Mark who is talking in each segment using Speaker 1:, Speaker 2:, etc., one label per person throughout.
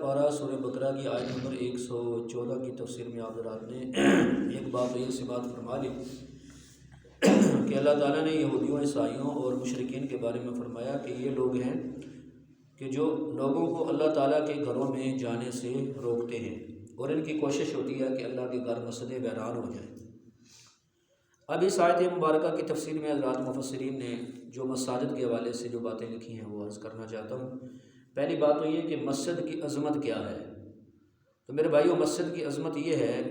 Speaker 1: پارہ سورہ بقرہ کی آیت نمبر 114 کی تفسیر میں آپ حضرات نے ایک بات تو یہ سی بات فرما لی کہ اللہ تعالیٰ نے یہودیوں، عیسائیوں اور مشرکین کے بارے میں فرمایا کہ یہ لوگ ہیں کہ جو لوگوں کو اللہ تعالیٰ کے گھروں میں جانے سے روکتے ہیں اور ان کی کوشش ہوتی ہے کہ اللہ کے گھر مسجد ویران ہو جائیں۔ اب اس آیت مبارکہ کی تفسیر میں حضرات مفسرین نے جو مساجد کے حوالے سے جو باتیں لکھی ہیں وہ عرض کرنا چاہتا ہوں۔ پہلی بات تو یہ کہ مسجد کی عظمت کیا ہے۔ تو میرے بھائیوں، مسجد کی عظمت یہ ہے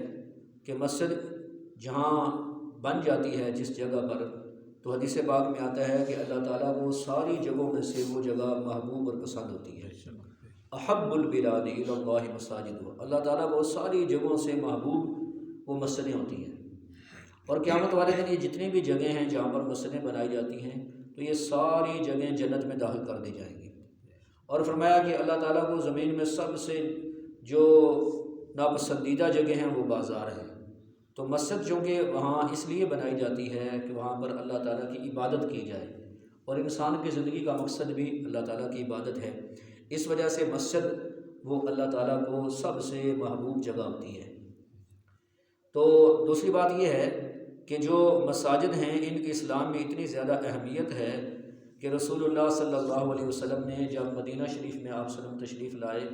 Speaker 1: کہ مسجد جہاں بن جاتی ہے جس جگہ پر، تو حدیث پاک میں آتا ہے کہ اللہ تعالیٰ کو ساری جگہوں میں سے وہ جگہ محبوب اور پسند ہوتی ہے۔ احب البلاد الی اللہ مساجد، اللہ تعالیٰ کو ساری جگہوں سے محبوب وہ مسجدیں ہوتی ہیں۔ اور قیامت والے دن یہ جتنی بھی جگہیں ہیں جہاں پر مسجدیں بنائی جاتی ہیں تو یہ ساری جگہیں جنت میں داخل کر دی جائیں گی۔ اور فرمایا کہ اللہ تعالیٰ کو زمین میں سب سے جو ناپسندیدہ جگہ ہیں وہ بازار ہیں۔ تو مسجد چونکہ وہاں اس لیے بنائی جاتی ہے کہ وہاں پر اللہ تعالیٰ کی عبادت کی جائے، اور انسان کی زندگی کا مقصد بھی اللہ تعالیٰ کی عبادت ہے۔ اس وجہ سے مسجد وہ اللہ تعالیٰ کو سب سے محبوب جگہ ہوتی ہے۔ تو دوسری بات یہ ہے کہ جو مساجد ہیں ان کی اسلام میں اتنی زیادہ اہمیت ہے کہ رسول اللہ صلی اللہ علیہ وسلم نے جب مدینہ شریف میں آپ وسلم تشریف لائے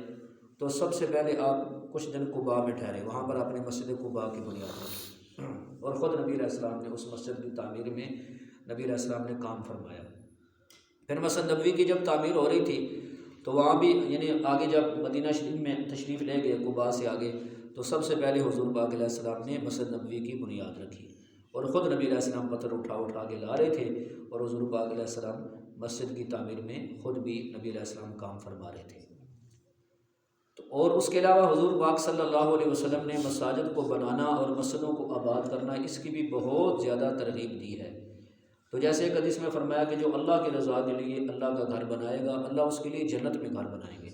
Speaker 1: تو سب سے پہلے آپ کچھ دن قباء میں ٹھہرے، وہاں پر آپ نے مسجد قباء کی بنیاد رکھی، اور خود نبی علیہ السلام نے اس مسجد کی تعمیر میں نبی علیہ السلام نے کام فرمایا۔ پھر مسجد نبوی کی جب تعمیر ہو رہی تھی تو وہاں بھی یعنی آگے جب مدینہ شریف میں تشریف لے گئے قباء سے آگے، تو سب سے پہلے حضور پاک علیہ السلام نے مسجد نبوی کی بنیاد رکھی، اور خود نبی علیہ السلام پتھر اٹھا کے لا رہے تھے، اور حضور پاک علیہ السلام مسجد کی تعمیر میں خود بھی نبی علیہ السلام کام فرما رہے تھے۔ تو اور اس کے علاوہ حضور پاک صلی اللہ علیہ وسلم نے مساجد کو بنانا اور مسجدوں کو آباد کرنا، اس کی بھی بہت زیادہ ترغیب دی ہے۔ تو جیسے ایک حدیث میں فرمایا کہ جو اللہ کی رضا کے لیے اللہ کا گھر بنائے گا، اللہ اس کے لیے جنت میں گھر بنائیں گے۔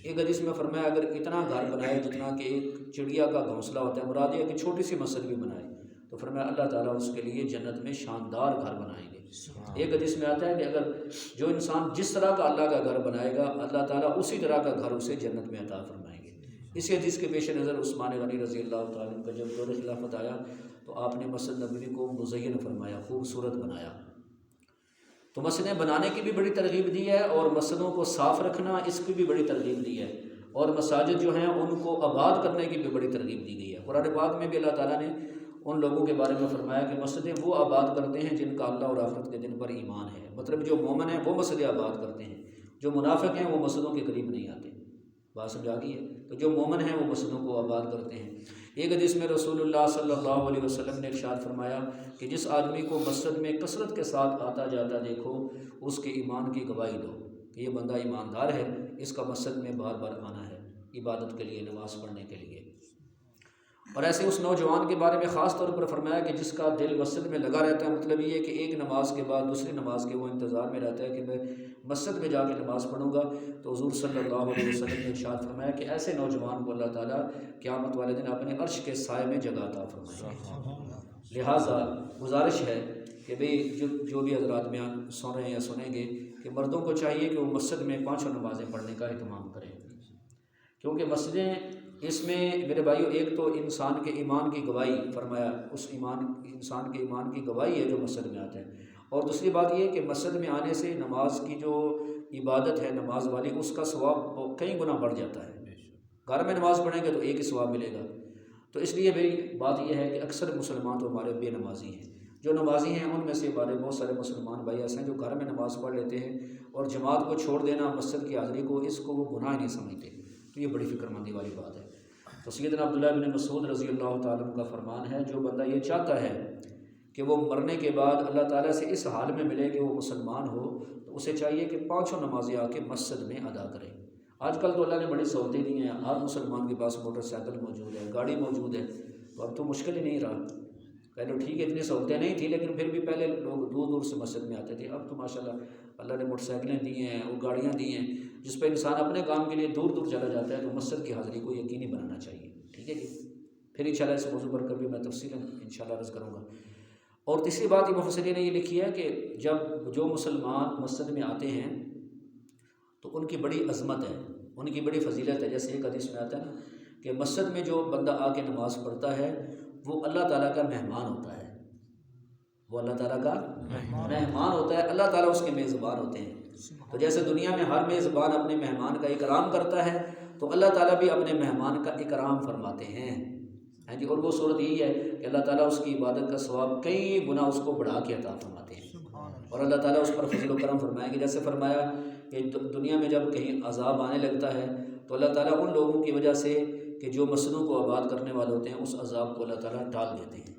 Speaker 1: ایک حدیث میں فرمایا اگر اتنا گھر بنائے جتنا کہ ایک چڑیا کا گھونسلہ ہوتا ہے، مراد یہ کہ چھوٹی سی مسجد بھی بنائے، تو فرمایا اللہ تعالیٰ اس کے لیے جنت میں شاندار گھر بنائیں گے۔ ایک حدیث میں آتا ہے کہ اگر جو انسان جس طرح کا اللہ کا گھر بنائے گا، اللہ تعالیٰ اسی طرح کا گھر اسے جنت میں عطا فرمائیں گے۔ اسی حدیث کے پیش نظر عثمان غنی رضی اللہ تعالیٰ عنہ کا جب دور خلافت آیا تو آپ نے مسجد نبوی کو مزین فرمایا، خوبصورت بنایا۔ تو مسجدیں بنانے کی بھی بڑی ترغیب دی ہے، اور مسجدوں کو صاف رکھنا اس کی بھی بڑی ترغیب دی ہے، اور مساجد جو ہیں ان کو آباد کرنے کی بھی بڑی ترغیب دی گئی ہے۔ قرآن پاک میں بھی اللہ تعالیٰ نے ان لوگوں کے بارے میں فرمایا کہ مسجدیں وہ آباد کرتے ہیں جن کا اللہ اور آخرت کے دن پر ایمان ہے، مطلب جو مومن ہیں وہ مسجدیں آباد کرتے ہیں، جو منافق ہیں وہ مسجدوں کے قریب نہیں آتے۔ بات سمجھا گئی ہے؟ تو جو مومن ہیں وہ مسجدوں کو آباد کرتے ہیں۔ ایک حدیث میں رسول اللہ صلی اللہ علیہ وسلم نے ارشاد فرمایا کہ جس آدمی کو مسجد میں کثرت کے ساتھ آتا جاتا دیکھو، اس کے ایمان کی گواہی دو کہ یہ بندہ ایماندار ہے، اس کا مسجد میں بار بار آنا ہے عبادت کے لیے، نماز پڑھنے کے لیے۔ اور ایسے اس نوجوان کے بارے میں خاص طور پر فرمایا کہ جس کا دل مسجد میں لگا رہتا ہے، مطلب یہ ہے کہ ایک نماز کے بعد دوسری نماز کے وہ انتظار میں رہتا ہے کہ میں مسجد میں جا کے نماز پڑھوں گا۔ تو حضور صلی اللہ علیہ وسلم نے ارشاد فرمایا کہ ایسے نوجوان کو اللہ تعالیٰ قیامت والے دن اپنے عرش کے سائے میں جگہ عطا فرمائے گا۔ لہٰذا گزارش ہے کہ بھئی جو بھی حضرات بیان سن رہے ہیں یا سنیں گے کہ مردوں کو چاہیے کہ وہ مسجد میں 5 نمازیں پڑھنے کا اہتمام کریں، کیونکہ مسجدیں اس میں میرے بھائیو ایک تو انسان کے ایمان کی گواہی فرمایا، اس انسان کے ایمان کی گواہی ہے جو مسجد میں آتا ہے، اور دوسری بات یہ کہ مسجد میں آنے سے نماز کی جو عبادت ہے نماز والی، اس کا ثواب کئی گنا بڑھ جاتا ہے۔ گھر میں نماز پڑھیں گے تو ایک ہی ثواب ملے گا۔ تو اس لیے میری بات یہ ہے کہ اکثر مسلمان تو ہمارے بے نمازی ہیں، جو نمازی ہیں ان میں سے ہمارے بہت سارے مسلمان بھائی ایسے ہیں جو گھر میں نماز پڑھ لیتے ہیں، اور جماعت کو چھوڑ دینا مسجد کی حاضری کو، اس کو وہ گناہ نہیں سمجھتے۔ تو یہ بڑی فکر مندی والی بات ہے۔ تو سیدنا عبداللہ بن مسعود رضی اللہ تعالیٰ عنہ کا فرمان ہے، جو بندہ یہ چاہتا ہے کہ وہ مرنے کے بعد اللہ تعالیٰ سے اس حال میں ملے کہ وہ مسلمان ہو، تو اسے چاہیے کہ 5 نمازیں آ کے مسجد میں ادا کرے۔ آج کل تو اللہ نے بڑی سہولتیں دی ہیں، ہر مسلمان کے پاس موٹر سائیکل موجود ہے، گاڑی موجود ہے، تو اب تو مشکل ہی نہیں رہا۔ پہلے ٹھیک ہے اتنی سہولتیں نہیں تھیں، لیکن پھر بھی پہلے لوگ دور دور سے مسجد میں آتے تھے۔ اب تو ماشاءاللہ اللہ نے موٹر سائیکلیں دی ہیں، وہ گاڑیاں دی ہیں، جس پہ انسان اپنے کام کے لیے دور دور چلا جاتا ہے، تو مسجد کی حاضری کو یقینی بنانا چاہیے۔ ٹھیک ہے جی، پھر انشاءاللہ اس موضوع پر کبھی میں تفصیلاً انشاءاللہ عرض کروں گا۔ اور تیسری بات یہ مفسرین نے یہ لکھی ہے کہ جب جو مسلمان مسجد میں آتے ہیں تو ان کی بڑی عظمت ہے، ان کی بڑی فضیلت ہے. جیسے ایک حدیث میں آتا ہے نا کہ مسجد میں جو بندہ آ کے نماز پڑھتا ہے وہ اللہ تعالیٰ کا مہمان ہوتا ہے. وہ اللہ تعالیٰ کا مہمان ہوتا ہے، اللہ تعالیٰ اس کے میزبان ہوتے ہیں. تو جیسے دنیا میں ہر میزبان اپنے مہمان کا اکرام کرتا ہے تو اللہ تعالیٰ بھی اپنے مہمان کا اکرام فرماتے ہیں. ہاں جی. اور وہ صورت یہی ہے کہ اللہ تعالیٰ اس کی عبادت کا ثواب کئی گنا اس کو بڑھا کے عطا فرماتے ہیں، اور اللہ تعالیٰ اس پر فضل و کرم فرمائے گی. جیسے فرمایا کہ دنیا میں جب کہیں عذاب آنے لگتا ہے تو اللہ تعالیٰ ان لوگوں کی وجہ سے کہ جو مسجدوں کو آباد کرنے والے ہوتے ہیں اس عذاب کو اللہ تعالیٰ ٹال دیتے ہیں.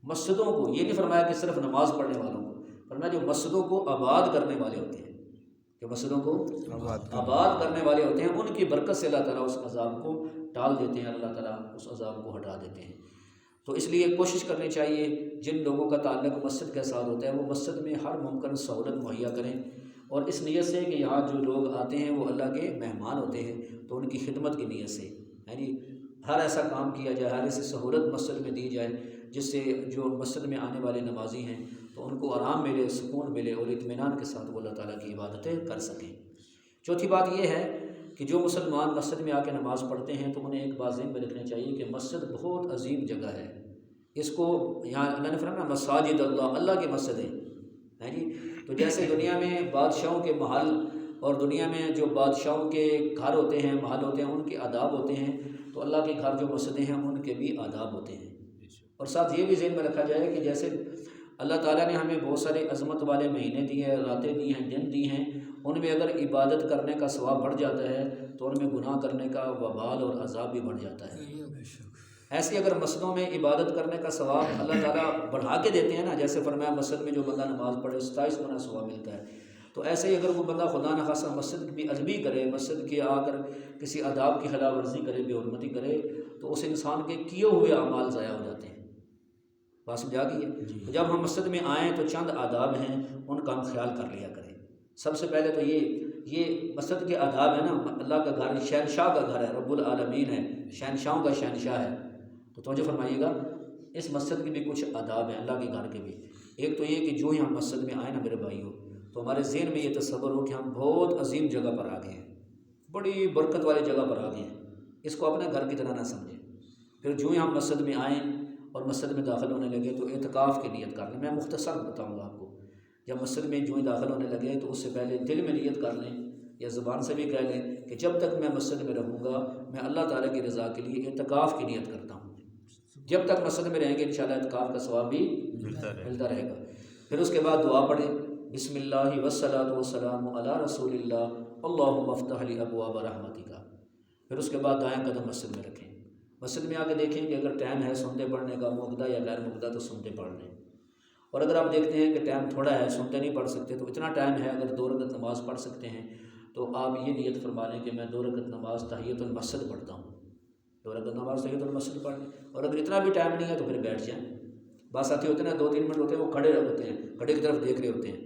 Speaker 1: مسجدوں کو، یہ نہیں فرمایا کہ صرف نماز پڑھنے والوں کو، فرمایا جو مسجدوں کو آباد کرنے والے ہوتے ہیں، جو مسجدوں کو آباد کرنے والے ہوتے ہیں ان کی برکت سے اللہ تعالیٰ اس عذاب کو ٹال دیتے ہیں، اللہ تعالیٰ اس عذاب کو ہٹا دیتے ہیں. تو اس لیے کوشش کرنی چاہیے جن لوگوں کا تعلق مسجد کے ساتھ ہوتا ہے وہ مسجد میں ہر ممکن سہولت مہیا کریں، اور اس نیت سے کہ یہاں جو لوگ آتے ہیں وہ اللہ کے مہمان ہوتے ہیں تو ان کی خدمت کی نیت سے یعنی ہر ایسا کام کیا جائے، ہر ایسی سہولت مسجد میں دی جائے جس سے جو مسجد میں آنے والے نمازی ہیں تو ان کو آرام ملے، سکون ملے اور اطمینان کے ساتھ وہ اللہ تعالیٰ کی عبادتیں کر سکیں. چوتھی بات یہ ہے کہ جو مسلمان مسجد میں آ کے نماز پڑھتے ہیں تو انہیں ایک بات ذہن میں رکھنی چاہیے کہ مسجد بہت عظیم جگہ ہے. اس کو یہاں اللہ نے فرمایا مساجد اللہ، اللہ کی مسجدیں ہیں جی. تو جیسے دنیا میں بادشاہوں کے محل اور دنیا میں جو بادشاہوں کے گھر ہوتے ہیں، محل ہوتے ہیں، ان کے آداب ہوتے ہیں، تو اللہ کے گھر جو مسجدیں ہیں ان کے بھی آداب ہوتے ہیں. اور ساتھ یہ بھی ذہن میں رکھا جائے کہ جیسے اللہ تعالیٰ نے ہمیں بہت سارے عظمت والے مہینے دیے ہیں، راتیں دی ہیں، دن دی ہیں، ان میں اگر عبادت کرنے کا ثواب بڑھ جاتا ہے تو ان میں گناہ کرنے کا وبال اور عذاب بھی بڑھ جاتا ہے. ایسے اگر مسجدوں میں عبادت کرنے کا ثواب اللہ تعالیٰ بڑھا کے دیتے ہیں نا، جیسے فرمایا مسجد میں جو بندہ نماز پڑھے 27 گنا ثواب ملتا ہے، تو ایسے ہی اگر وہ بندہ خدا نخواستہ مسجد بھی ادبی کرے، مسجد کے آ کر کسی آداب کی خلاف ورزی کرے، بے حرمتی کرے، تو اس انسان کے کیے ہوئے اعمال ضائع ہو جاتے ہیں. بات سمجھا گئی ہے؟ تو جب ہم مسجد میں آئیں تو چند آداب ہیں ان کا ہم خیال کر لیا کریں. سب سے پہلے تو یہ مسجد کے آداب ہے نا، اللہ کا گھر شہنشاہ کا گھر ہے، رب العالمین ہے، شہنشاہوں کا شہنشاہ ہے. تو توجہ فرمائیے گا، اس مسجد کے بھی کچھ آداب ہیں اللہ کے گھر کے بھی. ایک تو یہ کہ جو ہی ہم مسجد میں آئیں نا میرے بھائیوں، تو ہمارے ذہن میں یہ تصور ہو کہ ہم بہت عظیم جگہ پر آ گئے ہیں، بڑی برکت والی جگہ پر آ گئے ہیں. اس کو اپنے گھر کی طرح نہ سمجھیں. پھر جو ہی ہم مسجد میں آئیں اور مسجد میں داخل ہونے لگے تو اعتکاف کی نیت کر لیں. میں مختصر بتاؤں گا آپ کو. جب مسجد میں جو ہی داخل ہونے لگے تو اس سے پہلے دل میں نیت کر لیں یا زبان سے بھی کہہ لیں کہ جب تک میں مسجد میں رہوں گا میں اللہ تعالیٰ کی رضا کے لیے اعتکاف کی نیت کرتا ہوں. جب تک مسجد میں رہیں گے انشاءاللہ اعتکاف کا ثواب بھی ملتا رہے گا. پھر اس کے بعد دعا پڑھیں، بسم اللہ والصلاۃ والسلام علی رسول اللہ اللہم افتح لی ابواب رحمتک. پھر اس کے بعد دائیں قدم مسجد میں رکھیں. مسجد میں آ کے دیکھیں کہ اگر ٹائم ہے سنتے پڑھنے کا مقدہ یا غیر مقدہ تو سنتے پڑھ لیں. اور اگر آپ دیکھتے ہیں کہ ٹائم تھوڑا ہے، سنتے نہیں پڑھ سکتے، تو اتنا ٹائم ہے اگر 2 رکعت نماز پڑھ سکتے ہیں تو آپ یہ نیت فرما لیں کہ میں 2 رکعت نماز تحیۃ المسجد پڑھتا ہوں. 2 رکعت نماز تحیۃ المسجد پڑھ لیں. اور اگر اتنا بھی ٹائم نہیں ہے تو پھر بیٹھ جائیں. بعض ساتھی ہوتے ہیں 2-3 منٹ ہوتے ہیں وہ کھڑے ہوتے ہیں، کھڑے کی طرف دیکھ رہے ہوتے ہیں،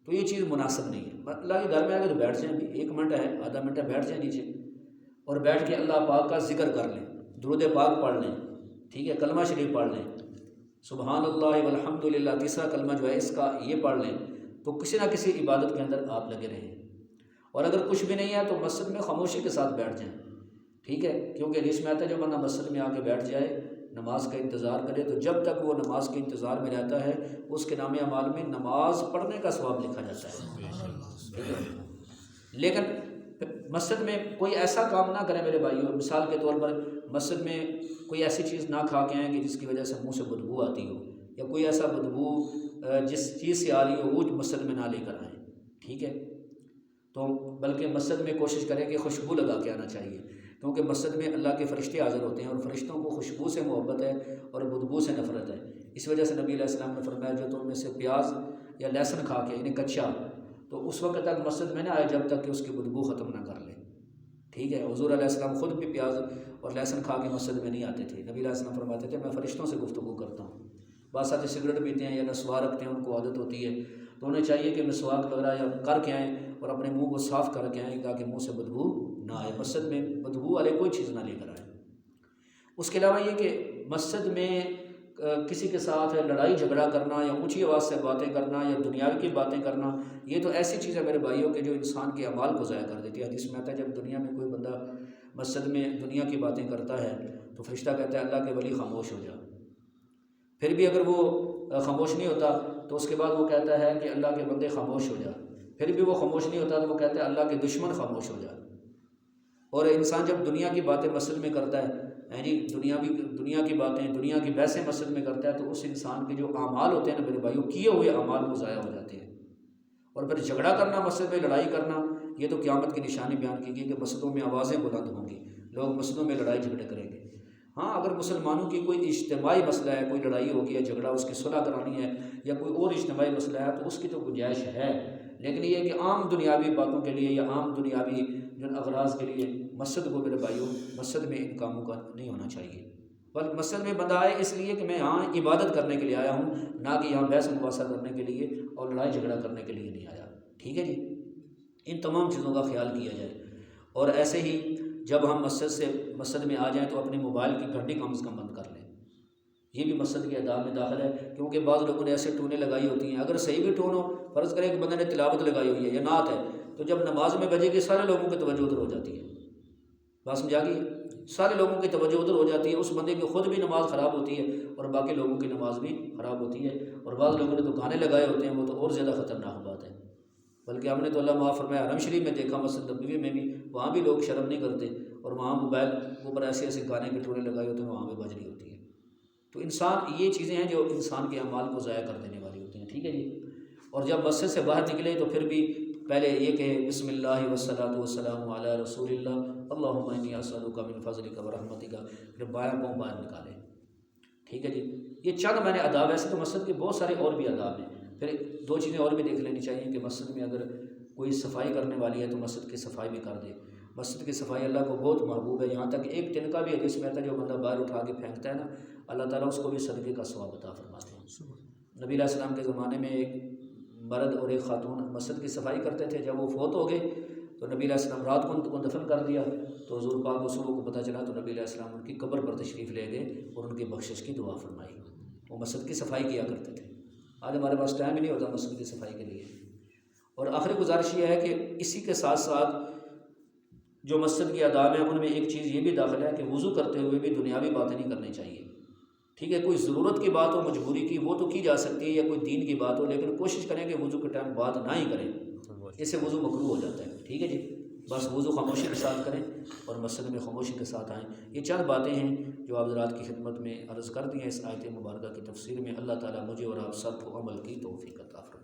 Speaker 1: تو یہ چیز مناسب نہیں ہے. اللہ کے گھر میں آ کے تو بیٹھ جائیں، 1 منٹ ہے، آدھا منٹ ہے، بیٹھ جائیں نیچے اور بیٹھ کے اللہ پاک کا ذکر کر لیں، درود پاک پڑھ لیں، ٹھیک ہے، کلمہ شریف پڑھ لیں، سبحان اللہ والحمد للہ، تیسرا کلمہ جو ہے اس کا یہ پڑھ لیں. تو کسی نہ کسی عبادت کے اندر آپ لگے رہیں. اور اگر کچھ بھی نہیں ہے تو مسجد میں خاموشی کے ساتھ بیٹھ جائیں، ٹھیک ہے، کیونکہ حدیث میں آتا ہے جو بندہ مسجد میں آ کے بیٹھ جائے، نماز کا انتظار کرے، تو جب تک وہ نماز کے انتظار میں رہتا ہے اس کے نام اعمال میں نماز پڑھنے کا ثواب لکھا جاتا ہے. لیکن مسجد میں کوئی ایسا کام نہ کریں میرے بھائیوں. مثال کے طور پر مسجد میں کوئی ایسی چیز نہ کھا کے آئیں کہ جس کی وجہ سے منہ سے بدبو آتی ہو، یا کوئی ایسا بدبو جس چیز سے آ رہی ہو وہ مسجد میں نہ لے کر آئیں، ٹھیک ہے. تو بلکہ مسجد میں کوشش کریں کہ خوشبو لگا کے آنا چاہیے، کیونکہ مسجد میں اللہ کے فرشتے حاضر ہوتے ہیں اور فرشتوں کو خوشبو سے محبت ہے اور بدبو سے نفرت ہے. اس وجہ سے نبی علیہ السلام نے فرمایا جو تم میں سے پیاز یا لہسن کھا کے یعنی کچا تو اس وقت تک مسجد میں نہ آئے جب تک کہ اس کی بدبو ختم نہ کر لے، ٹھیک ہے. حضور علیہ السلام خود بھی پیاز اور لہسن کھا کے مسجد میں نہیں آتے تھے. نبی علیہ السلام فرماتے تھے میں فرشتوں سے گفتگو کرتا ہوں. بعض ساتھی سگریٹ پیتے ہیں یا نسوار رکھتے ہیں، ان کو عادت ہوتی ہے، تو انہیں چاہیے کہ مسواک وغیرہ یا کر کے آئیں اور اپنے منہ کو صاف کر کے آئیں تاکہ منہ سے بدبو نہ آئے. مسجد میں بدبو والے کوئی چیز نہ لے کر آئے. اس کے علاوہ یہ کہ مسجد میں کسی کے ساتھ لڑائی جھگڑا کرنا یا اونچی آواز سے باتیں کرنا یا دنیاوی کی باتیں کرنا، یہ تو ایسی چیز ہے میرے بھائیوں کہ جو انسان کے اعمال کو ضائع کر دیتی ہے۔ حدیث میں آتا ہے جب دنیا میں کوئی بندہ مسجد میں دنیا کی باتیں کرتا ہے تو فرشتہ کہتا ہے اللہ کے ولی خاموش ہو جا۔ پھر بھی اگر وہ خاموش نہیں ہوتا تو اس کے بعد وہ کہتا ہے کہ اللہ کے بندے خاموش ہو جا۔ پھر بھی وہ خاموش نہیں ہوتا تو وہ کہتا ہے اللہ کے دشمن خاموش ہو جا۔ اور انسان جب دنیا کی باتیں مسجد میں کرتا ہے جی، دنیا کی باتیں، دنیا کی بحثیں مسجد میں کرتا ہے تو اس انسان کے جو اعمال ہوتے ہیں نا میرے بھائیوں، کیے ہوئے اعمال وہ ضائع ہو جاتے ہیں۔ اور پھر جھگڑا کرنا مسجد میں، لڑائی کرنا، یہ تو قیامت کی نشانی بیان کی گئی کہ مسجدوں میں آوازیں بلند ہوں گی، لوگ مسجدوں میں لڑائی جھگڑے کریں گے۔ ہاں اگر مسلمانوں کی کوئی اجتماعی مسئلہ ہے، کوئی لڑائی ہوگی یا جھگڑا، اس کی صلح کرانی ہے یا کوئی اور اجتماعی مسئلہ ہے تو اس کی تو گنجائش ہے، لیکن یہ کہ عام دنیاوی باتوں کے لیے یا عام دنیاوی جن اغراض کے لیے مسجد کو میرے بھائیوں، مسجد میں ان کاموں کا نہیں ہونا چاہیے۔ بلکہ مسجد میں بندہ آئے اس لیے کہ میں یہاں عبادت کرنے کے لیے آیا ہوں، نہ کہ یہاں بحث مباحثہ کرنے کے لیے اور لڑائی جھگڑا کرنے کے لیے نہیں آیا۔ ٹھیک ہے جی، ان تمام چیزوں کا خیال کیا جائے۔ اور ایسے ہی جب ہم مسجد میں آ جائیں تو اپنے موبائل کی گھنٹی کم از کم بند کر لیں، یہ بھی مسجد کے آداب میں داخل ہے، کیونکہ بعض لوگوں نے ایسے ٹونیں لگائی ہوتی ہیں۔ اگر صحیح بھی ٹون ہو، فرض کریں کہ بندے نے تلاوت لگائی ہوئی ہے یا نعت ہے، تو جب نماز میں بجے گی سارے لوگوں کی توجہ ادھر ہو جاتی ہے۔ بات سمجھا گئی؟ سارے لوگوں کی توجہ ادھر ہو جاتی ہے، اس بندے کی خود بھی نماز خراب ہوتی ہے اور باقی لوگوں کی نماز بھی خراب ہوتی ہے۔ اور بعض لوگوں نے تو گانے لگائے ہوتے ہیں، وہ تو اور زیادہ خطرناک بات ہے۔ بلکہ ہم نے تو اللہ معاف فرمایا حرم شریف میں دیکھا، مسجد نبوی میں بھی، وہاں بھی لوگ شرم نہیں کرتے اور وہاں موبائل کے اوپر ایسے ایسے گانے کے ٹونے لگائے ہوتے ہیں، وہاں بھی بج رہی ہوتی ہے۔ تو انسان، یہ چیزیں ہیں جو انسان کے اعمال کو ضائع کر دینے والی ہوتی ہیں۔ ٹھیک ہے جی۔ اور جب مسجد سے باہر نکلے تو پھر بھی پہلے یہ کہ بسم اللہ والصلاۃ والسلام علی رسول اللہ، اللہم انی اسألک من فضلک ورحمتک، پھر بایاں پاؤں باہر نکالے۔ ٹھیک ہے جی، یہ چند میں نے آداب، ایسے تو مسجد کے بہت سارے اور بھی آداب ہیں۔ پھر دو چیزیں اور بھی دیکھ لینی چاہیے کہ مسجد میں اگر کوئی صفائی کرنے والی ہے تو مسجد کی صفائی بھی کر دے۔ مسجد کی صفائی اللہ کو بہت محبوب ہے، یہاں تک کہ ایک تنکا بھی حدیث میں آتا ہے جو بندہ باہر اٹھا کے پھینکتا ہے نا، اللہ تعالیٰ اس کو بھی صدقے کا ثواب عطا فرماتے ہیں۔ نبی علیہ السلام کے زمانے میں ایک مرد اور ایک خاتون مسجد کی صفائی کرتے تھے، جب وہ فوت ہو گئے تو نبی علیہ السلام رات کو ان کو دفن کر دیا، تو حضور پاک کو صبح کو پتہ چلا تو نبی علیہ السلام ان کی قبر پر تشریف لے گئے اور ان کی بخشش کی دعا فرمائی۔ وہ مسجد کی صفائی کیا کرتے تھے۔ آج ہمارے پاس ٹائم ہی نہیں ہوتا مسجد کی صفائی کے لیے۔ اور آخری گزارش یہ ہے کہ اسی کے ساتھ ساتھ جو مسجد کی آداب ہیں ان میں ایک چیز یہ بھی داخل ہے کہ وضو کرتے ہوئے بھی دنیاوی باتیں نہیں کرنی چاہیے۔ ٹھیک ہے، کوئی ضرورت کی بات ہو، مجبوری کی، وہ تو کی جا سکتی ہے، یا کوئی دین کی بات ہو، لیکن کوشش کریں کہ وضو کے ٹائم بات نہ ہی کریں، اس سے وضو مکروہ ہو جاتا ہے۔ ٹھیک ہے جی، بس وضو خاموشی کے ساتھ کریں اور مسجد میں خاموشی کے ساتھ آئیں۔ یہ چند باتیں ہیں جو آپ حضرات کی خدمت میں عرض کر دی ہیں اس آیت مبارکہ کی تفسیر میں۔ اللہ تعالیٰ مجھے اور آپ سب کو عمل کی توفیق عطا فرمائے۔